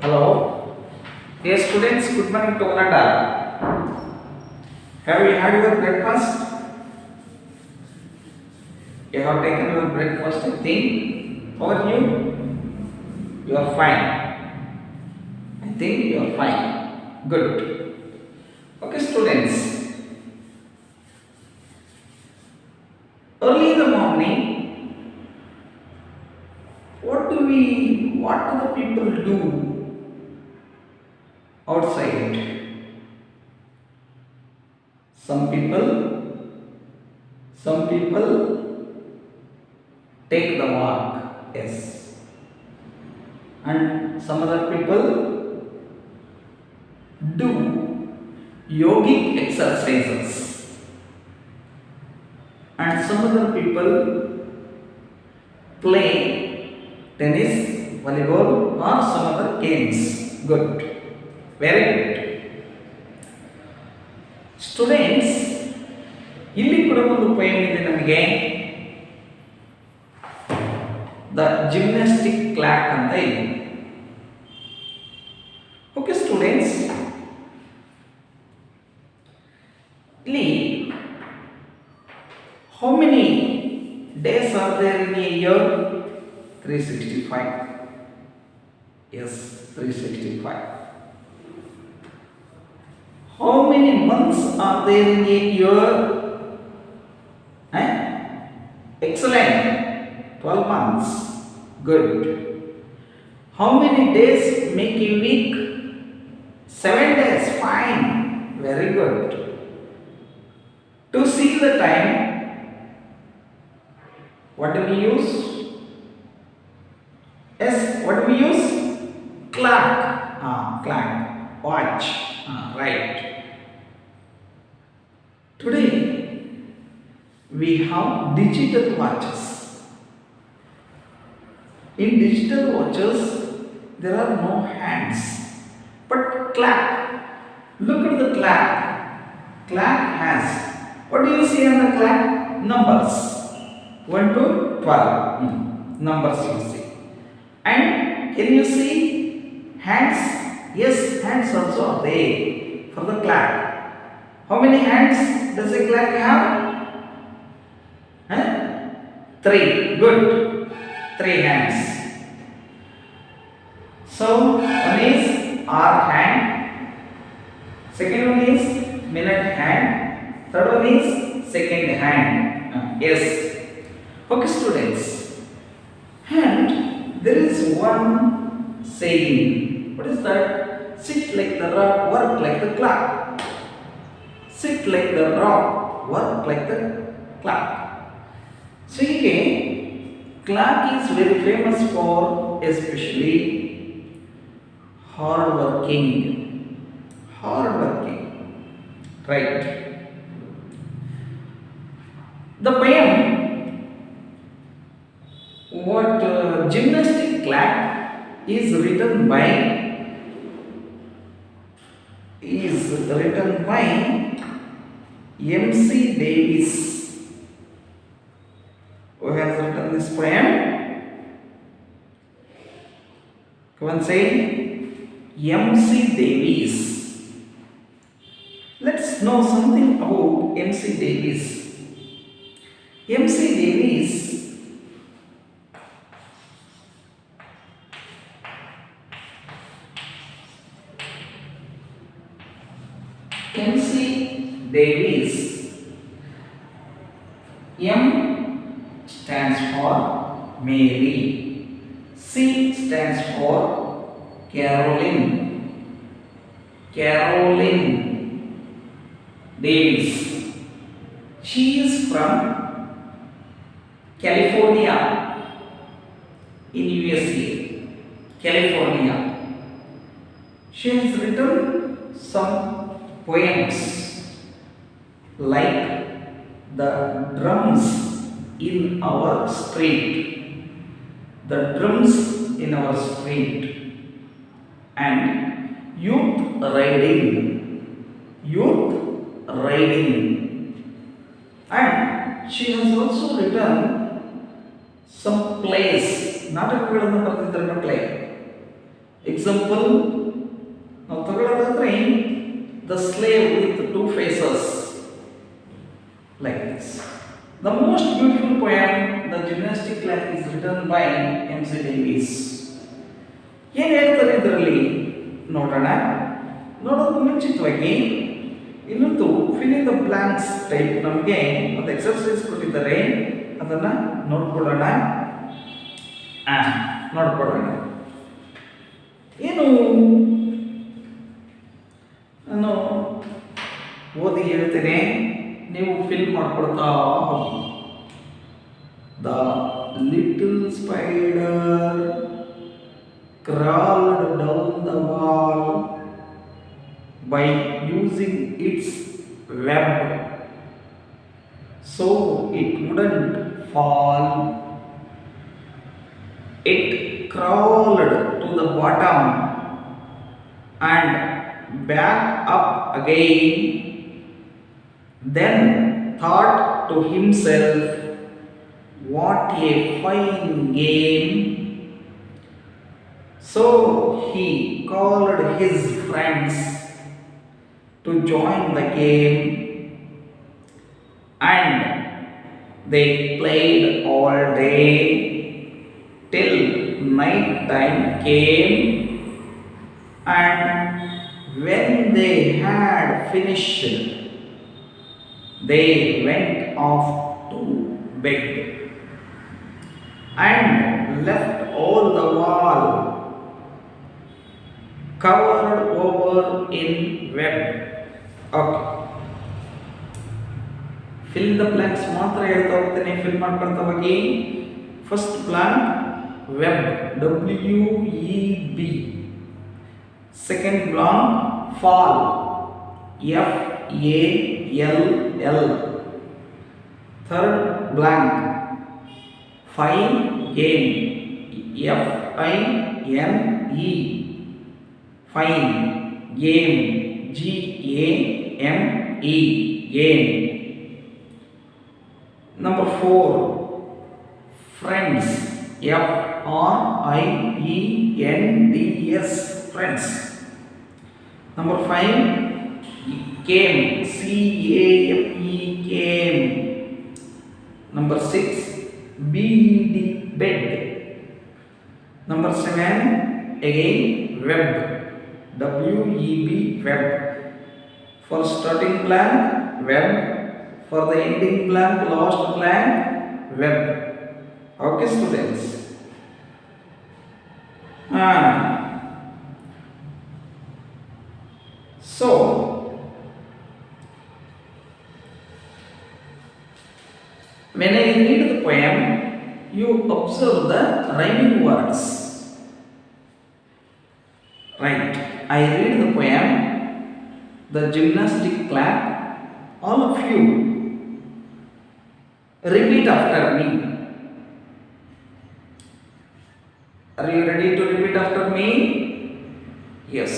Hello. Yes, students, good morning to one and all. Have you had your breakfast? You have taken your breakfast, I think. How are you? You are fine. I think you are fine. Good. Okay, students. Early in the morning, what do the people do outside? Some people, some people take the walk, yes, and some other people do yogic exercises, and some other people play tennis, volleyball, or some other games. Good, very good. Students, ಇಲ್ಲಿ ಕೂಡ ಒಂದು poem ಇದೆ ನಮಗೆ. The gymnastic clock ಅಂತ ಇದೆ. Okay students, ಇಲ್ಲಿ how many days are there in a year? 365. Yes, 365. How many months are there in a year? Excellent. 12 months. Good. How many days make a week? 7 days. Fine. Very good. To see the time, what do we use? Yes, what do we use? Clock. Clock. Watch. Right. Today we have digital watches. In digital watches there are no hands, but clock. Look at the clock. Clock has, what do you see on the clock? Numbers 1 to 12. Numbers you see. And can you see hands? Yes, hands also are there for the clock. How many hands does a clock have? 3. Good. 3 hands. So one is hour hand, second one is minute hand, third one is second hand. Yes. Okay students. And there is one saying. What is that? Sit like the rock, work like the clock. Sit like the rock, work like the clock. So here, clock is very famous for especially hard working. Hard working. Right. The poem, what gymnastic clock is written by M.C. Davis. Who has written this poem? Come on, say M.C. Davis. Let's know something about M.C. Davis. M.C. Davis M.C. Davis. M stands for Mary. C stands for Caroline. Caroline Davis. She is from California in USA. California. She has written some poems like the drums in our street, the drums in our street, and youth riding, and she has also written some plays, ನಾಟಕಗಳನ್ನು ಬರೆದಿದ್ದಾರೆ ಮಕ್ಕಳೇ. Example, ನಾವು ತಗೊಳ್ಳೋದಾದ್ರೆ the slave with two faces, like this. The most beautiful poem, the gymnastic class, is written by MC Davies. ಏನು ಹೇಳ್ತಾರೆ ಇದರಲ್ಲಿ ನೋಡೋಣ. ನೋಡೋದಕ್ಕೆ ಮುಂಚಿತವಾಗಿ ಇನ್ನೊಂದು fill in the blanks type ನಮಗೆ ಒಂದು ಎಕ್ಸರ್ಸೈಸ್ ಕೊಟ್ಟಿದ್ದಾರೆ, ಅದನ್ನ ನೋಡ್ಕೊಳ್ಳೋಣ. ಏನು ನಾನು ಓದಿ ಹೇಳ್ತೇನೆ, ನೀವು ಫಿಲ್ ಮಾಡ್ಕೊಳ್ತಾ ಹೋಗಿ. The little spider crawled down the wall by using its web so it wouldn't fall. It crawled to the bottom and back up again, then thought to himself, what a fine game. So he called his friends to join the game, and they played all day till night time came, and when they had finished, they went off to bed and left all the wall covered over in web. Okay, fill the blanks ಮಾತ್ರ ಹೇಳ್ತಾ ಹೋಗ್ತೇನೆ, fill ಮಾಡ್ಕೊಳ್ತಾ ಹೋಗಿ. First blank web, WEB. Second blank fall, FALL. Third blank fine game, FINE. Fine game, GAME, game. Number 4, friends, FRIENDS, friends. Number 5, game, CAME, game. Number 6, BED, bed. Number 7, again web, WEB, web. For starting blank, web. For the ending blank, last blank, web. Okay, students. So when I read the poem, you observe the rhyming words. Right, I read the poem, the gymnastic clap. All of you repeat after me. Are you ready to repeat after me? Yes.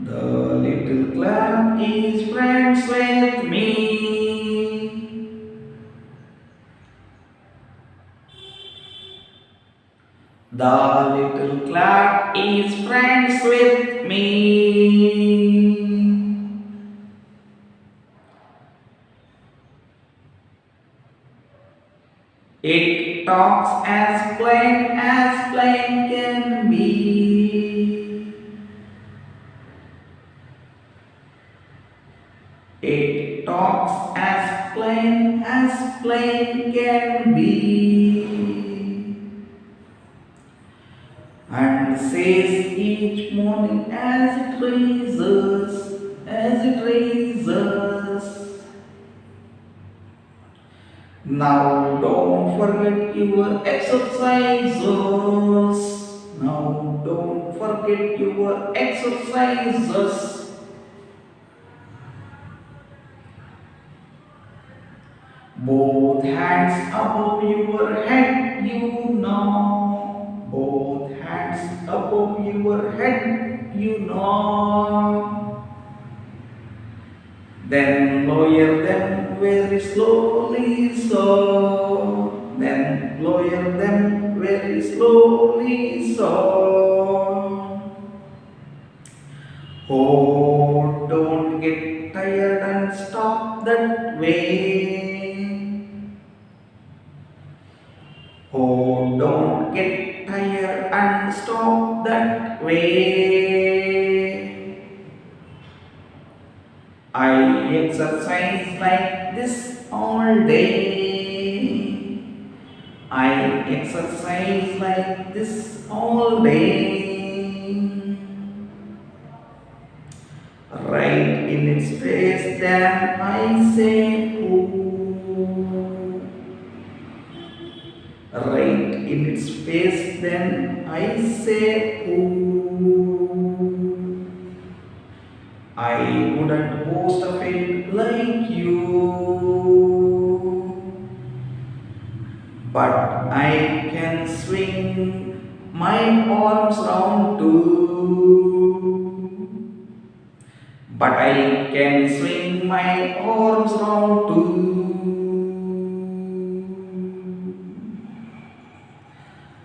The little clap is friends with me. The little clap is friends with me. It talks as plain can be. It talks as plain can be. And says each morning as it rises. Now don't forget your exercises. Both hands above your head, you know. Both hands above your head, you know. Then lower them very slowly, so. Then lower them very slowly. slowly so. Oh, don't get tired and stop that way. Oh, don't get tired and stop that way. I exercise like this all day. I exercise like this all day. Right in its face, then I say ooh. Right in its face, then I say ooh. I wouldn't boast of it like you, but I can swing my arms round too. But I can swing my arms round too.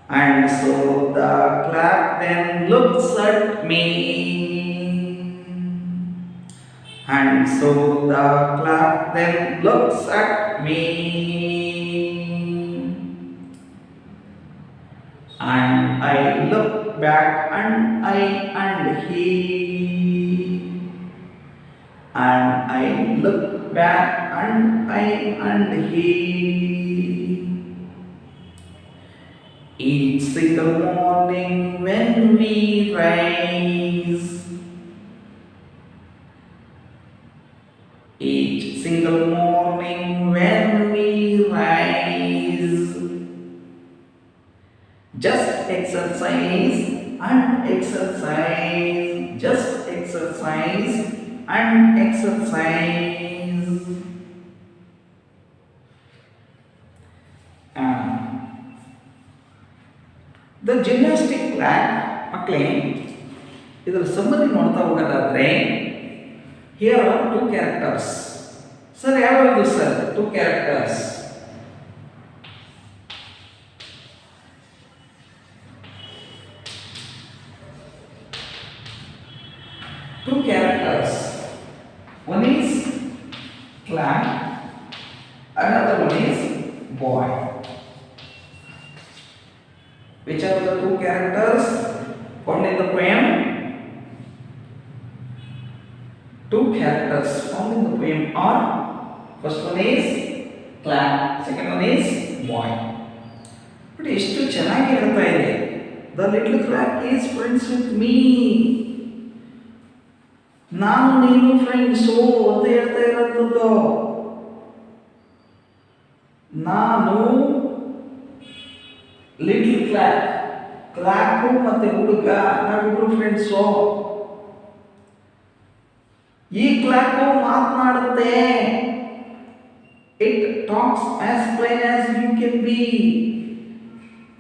And so the clock then looks at me. And so the clock then looks at me. And I look back and he. And I look back and he. Each single morning when we rise, each single morning when we rise, just exercise and exercise, just exercise and exercise. The gymnastic class, ಮಕ್ಕಳೇ ಇದರ summary ನೋಡ್ತಾ ಹೋಗೋದಾದ್ರೆ here are two characters. Sir ಯಾವ್ಯಾವುದು sir two characters? Two characters. One is clown, another one is boy. Which are the two characters found in the poem? Two characters found in the poem are, first one is clown, second one is boy. But ಎಷ್ಟು ಚೆನ್ನಾಗಿ ಹೇಳ್ತಾ ಇದೆ. The little clown is friends with me. ನಾನು ನೀನು friends ಅಂತ ಹೇಳ್ತಾ ಇರೋಂಥದ್ದು. ನಾನು little clock ಮತ್ತೆ ಹುಡುಗ ನಾವಿಬ್ರು ಫ್ರೆಂಡ್ಸು. ಈ ಕ್ಲಾಕು ಮಾತನಾಡುತ್ತೆ. It talks as plain as you can be.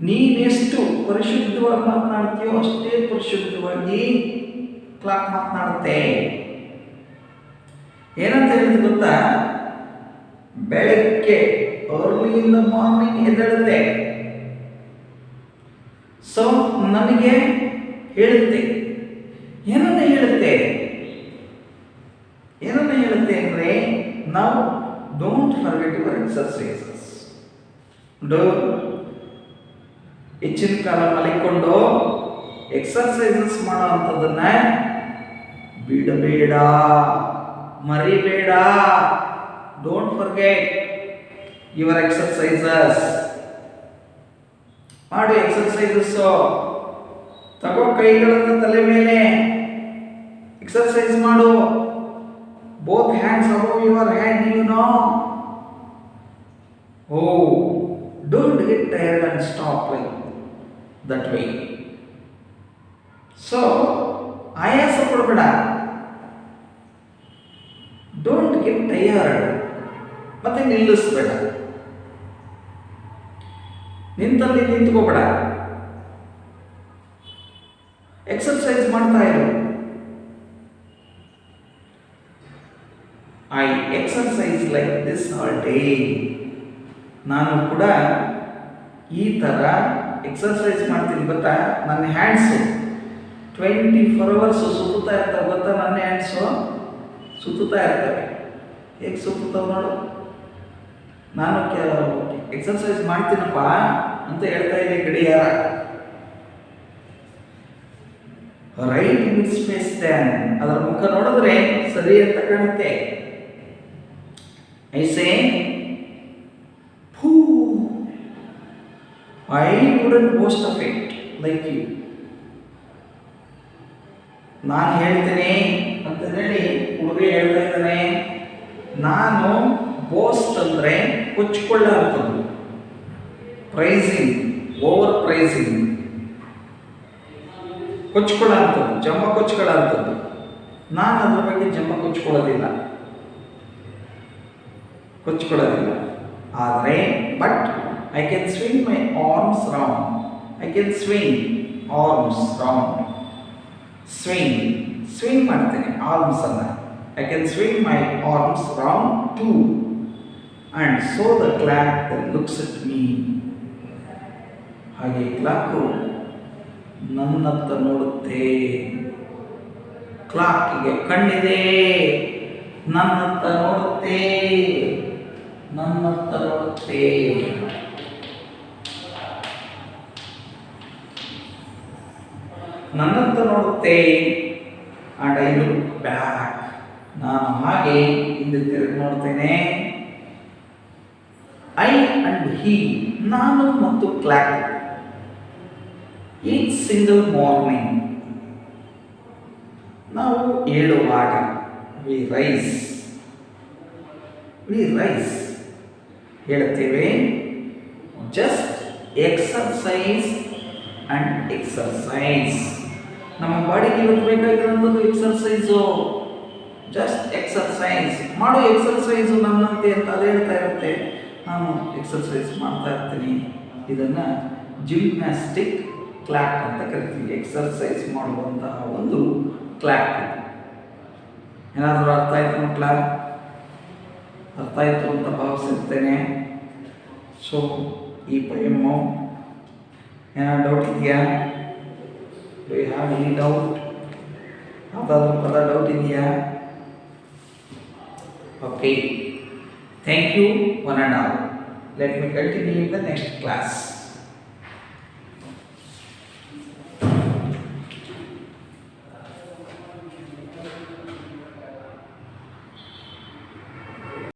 ನೀನೆಷ್ಟು ಪರಿಶುದ್ಧವಾಗಿ ಮಾತನಾಡ್ತೀಯೋ ಅಷ್ಟೇ ಪರಿಶುದ್ಧವಾಗಿ ಕ್ಲಾಕ್ ಮಾತನಾಡುತ್ತೆ. ಏನಂತ ಹೇಳಿದ್ರೆ ಗೊತ್ತಾ, ಬೆಳಗ್ಗೆ ಅರ್ಲಿ ಇನ್ ದ ಮಾರ್ನಿಂಗ್ ಎದ್ದೇಳುತ್ತೆ. ಸೊ ನನಗೆ ಹೇಳುತ್ತೆ. ಏನನ್ನ ಹೇಳುತ್ತೆ ಅಂದ್ರೆ, ನಾವು ಡೋಂಟ್ ಫರ್ಗೆಟ್ ಯುವರ್ ಎಕ್ಸರ್ಸೈಸಸ್. ಹೆಚ್ಚಿನ ಕಾಲ ಮಲಿಕೊಂಡು ಎಕ್ಸರ್ಸೈಸಸ್ ಮಾಡೋ ಅಂಥದ್ದನ್ನ ಬಿಡಬೇಡ, ಮರಿಬೇಡ. Don't forget your exercises. ಮಾಡು ಎಕ್ಸರ್ಸೈಸಸ್. ತಗೋ ಕೈಗಳನ್ನು ತಲೆ ಮೇಲೆ, ಎಕ್ಸರ್ಸೈಸ್ ಮಾಡು. Both hands above your hand, you know. Oh, don't get tired and stop like that way. So ಆಯಾಸ ಪಡಬೇಡ. Don't get tired. ಮತ್ತೆ ನಿಲ್ಲಿಸಬೇಡ. ನಿಂತಲ್ಲಿ ನಿಂತ್ಕೋಬೇಡ. ಎಕ್ಸರ್ಸೈಸ್ ಮಾಡ್ತಾ ಇರು. I exercise like this all day. ನಾನು ಕೂಡ ಈ ಥರ ಎಕ್ಸರ್ಸೈಸ್ ಮಾಡ್ತೀನಿ ಗೊತ್ತಾ, ನನ್ನ ಹ್ಯಾಂಡ್ಸು 24 hours ಸುತ್ತುತ್ತಾ ಇರ್ತವೆ ಗೊತ್ತಾ, ನನ್ನ ಹ್ಯಾಂಡ್ಸು ಸುತ್ತುತ್ತಾ ಇರ್ತವೆ. ಹೇಗೆ ಸುತ್ತುತ್ತವೆ ನೋಡು. ನಾನು ಎಕ್ಸರ್ಸೈಸ್ ಮಾಡ್ತೀನಪ್ಪ ಅಂತ ಹೇಳ್ತಾ ಇದೆ ಗಡಿಯಾರ. ರೈಟ್ ಮಿಡ್ ಸ್ಪೇಸ್ ದ್ಯಾನ್, ಅದರ ಮುಖ ನೋಡಿದ್ರೆ ಸರಿ ಅಂತ ಕಾಣುತ್ತೆ. I say I wouldn't boast of it like you. ನಾನು ಹೇಳ್ತೇನೆ ಅಂತ ಹೇಳಿ ಹುಡುಗ ಹೇಳ್ತಾ ಇದ್ದಾನೆ. ನಾನು ಬೋಸ್ಟ್ ಅಂದರೆ ಕೊಚ್ಕೊಳ್ಳೋ ಅಂಥದ್ದು, ಪ್ರೈಸಿಂಗ್, ಓವರ್ ಪ್ರೈಸಿಂಗ್, ಕೊಚ್ಕೊಳ್ಳೋ ಅಂಥದ್ದು, ಜಮ್ಮ ಕೊಚ್ಕೊಳ್ಳೋ ಅಂಥದ್ದು. ನಾನು ಅದ್ರ ಬಗ್ಗೆ ಜಮ್ಮ ಕೊಚ್ಕೊಳ್ಳೋದಿಲ್ಲ. ಆದರೆ but I can swing my arms round. I can swing arms round. Swing ಮಾಡ್ತೇನೆ arms ಅನ್ನ. I can swing my arms round too. And so the clock that looks at me. ಹಾಗೆ clock ನನ್ನತ್ತ ನೋಡುತ್ತೆ. ಕ್ಲಾಕಿಗೆ ಕಣ್ಣಿದೆ, ನನ್ನತ್ತ ನೋಡುತ್ತೆ. ನನ್ನತ್ತ ನೋಡುತ್ತೆ. ಅಂಡ್ ಐ ಲುಕ್ ಬ್ಯಾಕ್, ನಾನು ಹಾಗೆ ಹಿಂದೆ ತಿರುಗಿ ನೋಡ್ತೇನೆ. I and he, ನಾನು ಮತ್ತು ಕ್ಲಾಕ್. ಈಚ್ ಸಿಂಗಲ್ ಮಾರ್ನಿಂಗ್, ನಾವು ಏಳುವಾಗ ವಿ ರೈಸ್ ಹೇಳ್ತೇವೆ. Just exercise and exercise. ನಮ್ಮ ಬಾಡಿಗೆ ಇವತ್ತು ಬೇಕಾಗಿರೋಂಥದ್ದು ಎಕ್ಸರ್ಸೈಸು. ಜಸ್ಟ್ ಎಕ್ಸರ್ಸೈಸ್ ಮಾಡು, ಎಕ್ಸರ್ಸೈಸು ನನ್ನಂತೆ ಅಂತ ಅದು ಹೇಳ್ತಾ ಇರುತ್ತೆ. ನಾನು ಎಕ್ಸರ್ಸೈಸ್ ಮಾಡ್ತಾ ಇರ್ತೀನಿ. ಇದನ್ನು ಜಿಮ್ನಾಸ್ಟಿಕ್ ಕ್ಲಾಕ್ ಅಂತ ಕರಿತೀವಿ. ಎಕ್ಸರ್ಸೈಸ್ ಮಾಡುವಂತಹ ಒಂದು ಕ್ಲಾಕ್. ಏನಾದರೂ ಅರ್ಥ ಆಯಿತು ಮಕ್ಕಳ? ಅರ್ಥ ಆಯಿತು ಅಂತ ಭಾವಿಸಿರ್ತೇನೆ. ಸೊ ಈ ಪಯಮ್ಮು ಏನಾದ್ರು ಡೌಟ್ ಇದೆಯಾ? Do you have any doubt? ಯಾವುದಾದ್ರೂ ಪದ ಡೌಟ್ ಇದೆಯಾ? Okay, thank you one and all. Let me continue in the next class.